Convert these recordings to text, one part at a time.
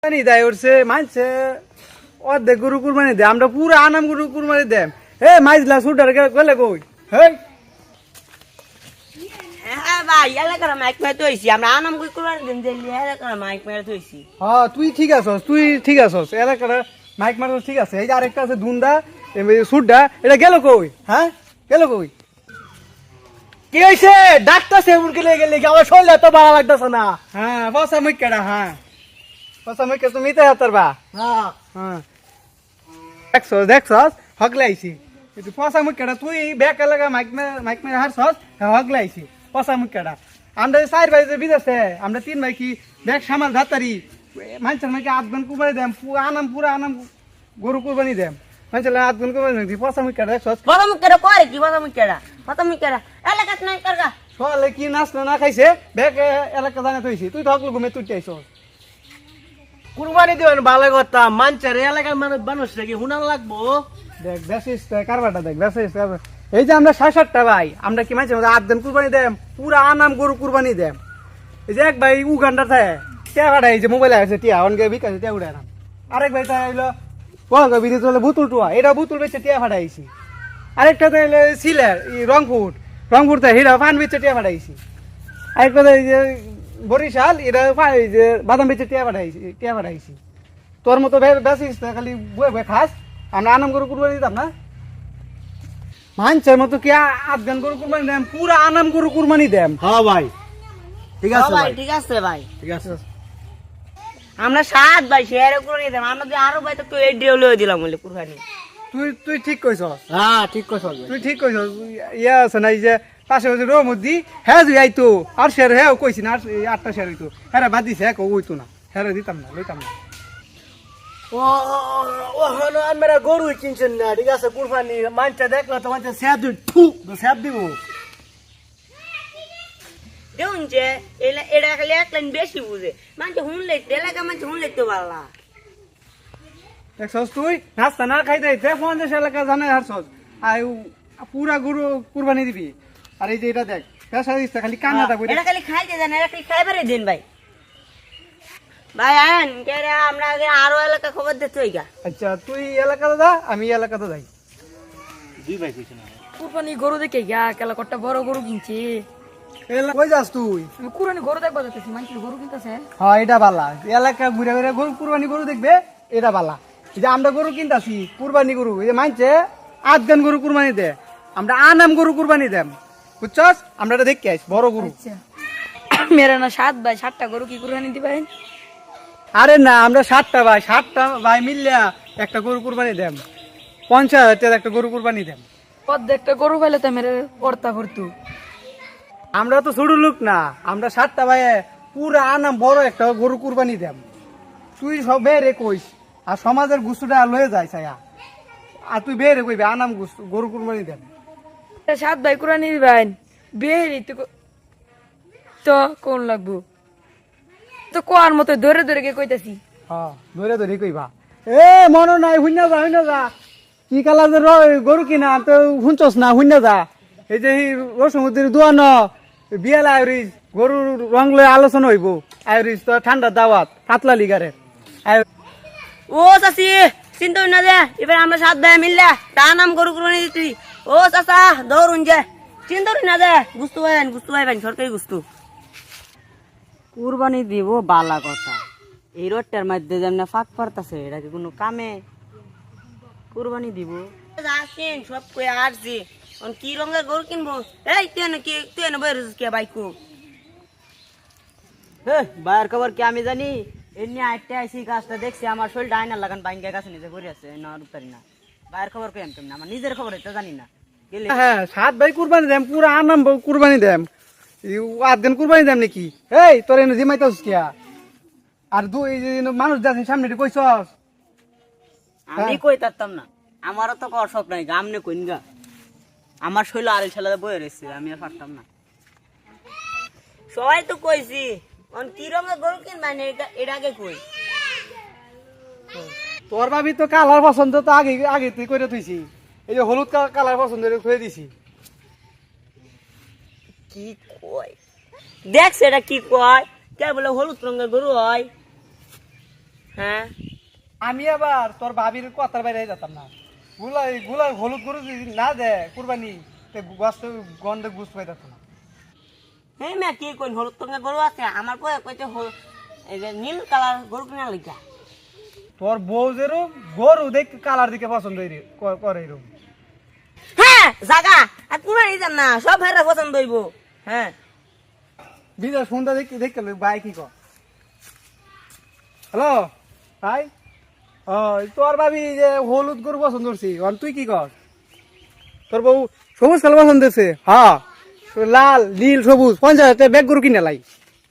কুরবানি দেয় উঠছে মানছে অর্ধেক গরু কুরবানি দেয় আমরা পুরো আনাম গরু কুরবানি দেম হে মাইজলা সুটার গেলে কই হেই হ্যাঁ ভাই এলাকার মাইক মেরে তৈছি আমরা আনাম কই কুরবানি দিন দিলি এলাকার মাইক মেরে তৈছি হ্যাঁ তুই ঠিক আছস এলাকার মাইক মারছ ঠিক আছে এই যে আরেকটা আছে দুন্দা সুটটা এটা গেল কই হ্যাঁ গেল কই কি হইছে ডাক্তার সেবুর কে লেগে লেগে আমার শরীরে তো ভালো লাগতেছে না। হ্যাঁ বসা মুইকেডা হ্যাঁ বসা মুইকে তুমি তো হাতারবা হ্যাঁ হ্যাঁ দেখছস হগলাইছি কিন্তু পসা মুইকেডা তুই ব্যাক এলাকা মাইক মে হারছস হগলাইছি পসা মুইকেডা আমরা চার ভাই বিদেশে আমরা তিন ভাই কি ব্যাগ সামাল ধাতারি মানুষের নাকি আধগুন কুরবানি দেম পুরা আনাম গরু কুরবানি দেম মানুষের আধগুন কুরবানি দি পসা মুইকেডা দেখছস বড় মুখেরা করে কি বড় মুখেরা এলাকাত নাই করগা সকালে কি নাচ না খাইছে ব্যাগ এলাকা জানা থইছি তুই তো হকল ঘুমে তুই চাইছস কুরবানি দিবেন ভালো কথা মানছে রে এলাকার মানুষ নাকি হুনান লাগবো। দেখ বেশিস কারবারটা দেখ বেশিস এই যে আমরা ৬৭টা ভাই আমরা কি মানছি আধদিন কুরবানি দেম পুরা আনাম গরু কুরবানি দেম এই যে এক ভাই উগান্ডা থাকে টিয়া ভাড়া এই যে মোবাইল আছে টিয়া অনকে বিকাশ টিয়া উড়ে না আরেক ভাই তাই হইলো বলগা বিদেশ চলে বুতুল টুয়া এটা বুতুল বেচে টিয়া ভাড়াইছি আরেকটা তো হইলো সিলের রংপুর তো হিরা পান বেচে টিয়া ভাড়াইছি আরেকটা তো এই যে বরিশাল এটা এই যে বাদাম বেচে টিয়া ভাড়াইছি তোর মতো বেশিস খালি বয়ে বয়ে খাস আমরা আনাম গরু কুরবানি দিতাম না মানছের মতো কি আফগান গরু কুরবানি দেম পুরা আনাম গরু কুরবানি দেম হ্যাঁ ভাই ঠিক আছে ভাই ঠিক আছে ভাই ঠিক আছে আমরা 7 ভাই শেয়ার করে দিলাম আমরা যে আরো ভাই তো এই ডিও লয়ে দিলাম বলে কুরবানি তুই ঠিক কইছস হ্যাঁ ঠিক কইছ তুই ঠিক কইছস ইয়া আছে না এই যে পাশে পাশে রোমুদ্দি হ্যাঁ তুই আইতো আর শেয়ার হ্যাঁ কইছি না আর 8টা শেয়ার হইতো হ্যাঁ বাদ দিছে হ্যাঁ কইতো না হ্যাঁ দিতাম না লইতাম না ও হলো আমরা গরু কিনছেন না ঠিক আছে কুরবানি মানছে দেখলো তো মানছে স্যাব দিব ঠু স্যাব দিব দেখুন যে এটা খালি এক লাইন বেশি বুঝে মানে হুনলে এলাকা মানে হুনলে তো ভালো না দেখছস তুই নাস্তা না খাইতে আইতে 50 এলাকা জানে হারছস আই পুরা গরু কুরবানি দিবি আর এই যে এটা দেখ পেশা দিছে খালি কান্নাটা কইরা এটা খালি খাইতে জানে এটা খালি খাইবারে দিন ভাই ভাই আয়ন কে রে আমরা আগে আরো এলাকা খবর দিতে হইগা আচ্ছা তুই এলাকাতে যা আমি এলাকাতে যাই দুই ভাই কইছ না কুরবানি গরু দেখে গা কেলা কটা বড় গরু কিনছি কই যাস তুই আমি কুরবানি গরু দেখবো যাচ্ছি মানুষ গরু কিনতেছে হ্যাঁ এটা বালা এলাকা ঘুরে ঘুরে গরু কুরবানি গরু দেখবে এটা বালা এই যে আমরা গরু কিনতাছি কুরবানি গরু এই যে মানছে আধগান গরু কুরবানি দে আমরা আনাম গরু কুরবানি দেম বুঝছস আমরা এটা দেখে আইস বড় গরু আচ্ছা মেরা না 7 ভাই 7টা গরু কি কুরবানি দিবেন আরে না আমরা 7টা ভাই মিললা একটা গরু কুরবানি দেম 50,000 একটা গরু কুরবানি দেম প্রত্যেকটা গরু পাইলে তো মেরে পড়তা করতু আমরা তো ছোট লোক না আমরা 7টা ভাই পুরা আনাম বড় একটা গরু কুরবানি দেম তুই সব বেরে কইস আর সমাজের গুস্তটা লয়ে যায় ছায়া আর তুই বেরে কইবে আনাম গরু কুরবানি দেম 7 ভাই কুরবানি দিবেন বেরি তো কোন লাগবো তো কোয়ার মতো ধরে ধরে কে কইতাছি হ্যাঁ ধরে কইবা এ মনে নাই হুইনা যা কি কালার গরু কিনা তো শুনছস না হুইনা যা এই যে রসমুদ্রের দোয়ান বিয়াল আয়রিজ গরুর রং লয়ে আলোচনা হইব আয়রিজ তো ঠান্ডা দাওয়াত কাতলা লিগারে ও চাচি চিন্তা না দে এবার আমরা 7 ভাই মিললা তা নাম গরু কুরবানি দিতি ও চাচা দৌড়ুন যে চিন্তা না দে গুস্তু ভাই সরকারি গুস্তু কুরবানি দিব বালা কথা এই রোডটার মধ্যে যেমন ফাঁক পড়তাছে এটা কি কোনো কামে কুরবানি দিব আসেন সব কই আসছি কি রঙের গরু কিনবো এই তুই না বই কে বাইকু হে বাইর খবর কি আমি জানি এমনি আইতে আইছি গাছটা দেখছি আমার শরীরটা আয়না লাগান বাইঙ্গা গাছে নিজে ঘুরে আছে না উতারি না বাইর খবর কই আমি আমার নিজের খবর এটা জানি না গেলে হ্যাঁ 7 ভাই কুরবানি দেম পুরা আনাম কুরবানি দেম আধগান কুরবানি দেম নাকি এই তোর এনে জিমাইতাস কিয়া আর দুই মানুষ যাচ্ছে সামনে কইছস আমি কই তারতাম না আমারও তো কর শখ নাই গামনে কইন গা আমার শৈল আরে ছেলে বয়ে রয়েছে আমি আর পারতাম না সবাই তো কইছি কি রঙের গরু কিনবা এটা আগে কই তোর ভাবি তো কালার পছন্দ তো আগে তুই করে থইছি এই যে হলুদ কালার পছন্দ করে দিছি কি কয় দেখছ এটা কি কয় কে বলে হলুদ রঙের গরু হয় হ্যাঁ আমি আবার তোর ভাবির কথার বাইরে যেতাম না। গুলা হলুদ গরু যদি না দে কুরবানি, গন্ধে গুছ পাইতাম না। হ্যাঁ মে কি কইন হলুদ টঙ্গা গরু আছে আমার পরে কইতে এই যে নীল কালার গরু কিনা লিখা। তোর বউ যেরকম গরু দেখ কালার দিকে পছন্দ করে এরকম। হ্যাঁ জাগা আর কুরবানি দিতাম না, সব ভাইরা পছন্দ হইব। হ্যাঁ বিদেশ ফোনটা দেখতে ভাই কি কর। হ্যালো ভাই, ও তোর ভাবি যে হলুদ গরু পছন্দ করছি, তুই কি কর? তোর বউ সবুজ কালার পছন্দ করছে? হ্যাঁ, লাল নীল সবুজ 50,000 ব্যাগ গরু কিনে লাই,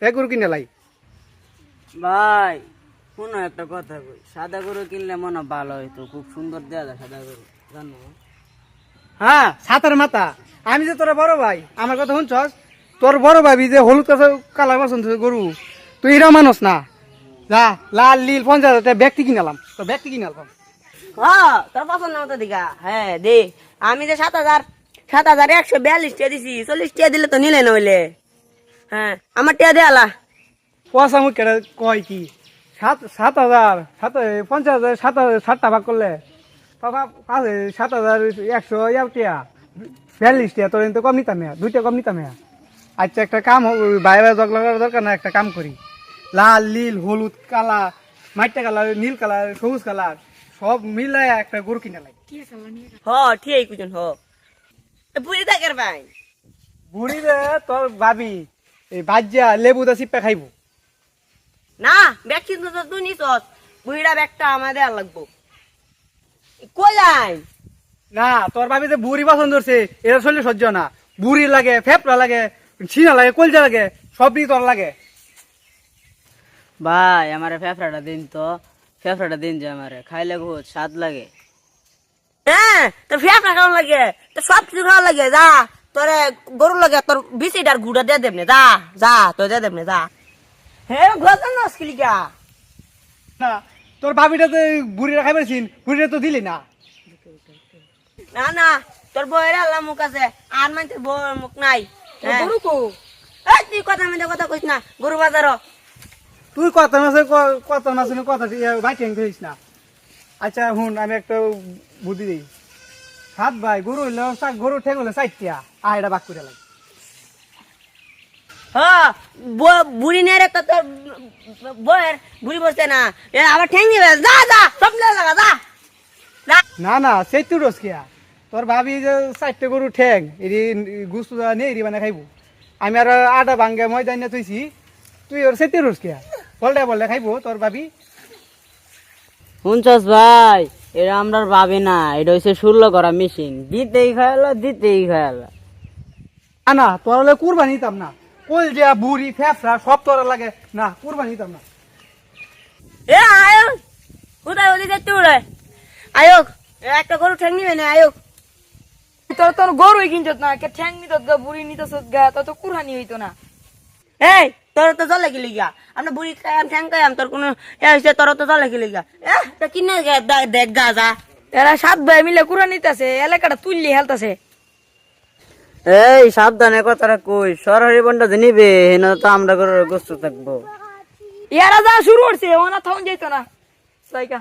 ব্যাগ গরু কিনে লাই। ভাই শুনো একটা কথা কই, সাদা গরু কিনলে মনে ভালো হইতো, খুব সুন্দর দেয়া যায় সাদা গরু, জানো? হ্যাঁ সাতার মাথা, আমি যে তোরা বড় ভাই, আমার কথা শুনছস? তোর বড় ভাবি যে হলুদ কালার পছন্দ করছে গরু, তুই এরা মানুষ না। যা লাল নীল 50,000 ব্যক্তি কিনালাম, তো ব্যক্তি কিনালাম। হ্যাঁ তোর পছন্দ মতো দিঘা। হ্যাঁ দে, আমি যে 7,142 টাকা দিছি, 40 টাকা দিলে তো নিলে নইলে। হ্যাঁ আমার টাকা দেয়ালা। পয়সা মুখ কেটে কয় কি 7,000 50,000 7,000 ভাগ করলে বাবা 7,100 টিয়া 42 টিয়া, তোর তো কম নিতাম না, 2 টাকা কম নিতাম না। আচ্ছা একটা কাম, বাইরে জগলার দরকার না, একটা কাম করি, লাল নীল হলুদ কালা মাইটা কালার নীল কালার সবুজ কালার সব মিলায় একটা গরু কিনে লাই। হ ঠিক কুজন হ বুঝি থাকার ভাই। বুড়ি রে তোর ভাবি এই বাজ্যা লেবু দা চিপা খাইব না ব্যাগ কিন্তু তো তুই নিছস, বুড়িটা ব্যাগটা আমার দেওয়া লাগবো। কই যাই না। তোর ভাবি যে বুড়ি পছন্দ করছে এটা শরীরে সহ্য না, বুড়ি লাগে, ফেপড়া লাগে, ছিনা লাগে, কলজা লাগে, সবই তোর লাগে। ভাই আমার ফেফড়াটা দিন তো, ফেফড়াটা দিন যে আমার খাইলে বহুত স্বাদ লাগে। হ্যাঁ তোর ফেফড়া খাওয়া লাগে, তোর সব কিছু খাওয়া লাগে। যা তোরে গরু লাগে, তোর বিচিটার গুড়া দিয়ে দেবনে, যা যা তোর দিয়ে দেবনে যা। হ্যাঁ গজন নস্কিলিকা না তোর ভাবিটা তো বুড়িরা খাইবেছিন, বুড়িরা তো দিলি না। না না তোর বউয়ের আল্লাহ মুখ আছে, আর মানে তোর বউয়ের মুখ নাই। হ্যাঁ। গরু কো এই তুই কথা মধ্যে কথা কইস না, গরু বাজারও। তুই কত মাসে কথা বাইকে ধরিস না। আচ্ছা হুন, আমি একটা বুদ্ধি দিই। 7 ভাই গরু হইলে গরু ঠেক হলে 4টা, এটা বাক করে লাগে। হ্যাঁ বুড়ি নিয়ে রে, তোর বউয়ের বুড়ি বসছে না, এ আবার ঠেং দিবে। যা যা সব লাগা যা যা। না না সেই তুই রোজ কিয়া, তোর ভাবি যে 4টে গরু ঠেং এরি গুস্তু নিয়ে এরি মানে খাইব। আমি আর আটা ভাঙ্গে ময়দান নিয়ে তুইছি, তুই ওর সেটি রোজ কিয়া বললে খাইব তোর ভাবি। শুনছস ভাই, এটা আমরা ভাবি না, এটা হচ্ছে শুল্ল করা মেশিন, দিতেই খাইলো দিতেই খাইলো। না না তোর হলে কুরবানি নিতাম না, কল দিয়া বুড়ি ফেফড়া সব তোর লাগে না, কুরবানি নিতাম না। এ আয়োগ কোথায় ওদিকে যাচ্ছি ওরে আয়োগ, একটা গরু ঠেং নিবে না আয়োগ। তোর তোর গরুই কিনছত না, কে ঠ্যাং নিত গা, বুড়ি নিতছ গা, তো তো কুরহানি হইতো না। এই তোর তো চলে গেলি গা, আমরা বুড়ি খাইম ঠ্যাং খাইম, তোর কোনো হয়েছে তোর তো চলে গেলি গা। তা কিনে দেখ গা যা। এরা 7 ভাই মিলে কুরহানি নিতেছে, এলাকাটা তুললি হেলতাছে। এই সাবধানে কথাটা কই, সরাসরি বন্ডা যে নিবে না তো আমরা গোস্ত থাকবো। এরা যা শুরু করছে ওনা থাউন যাইতো না সাইকা।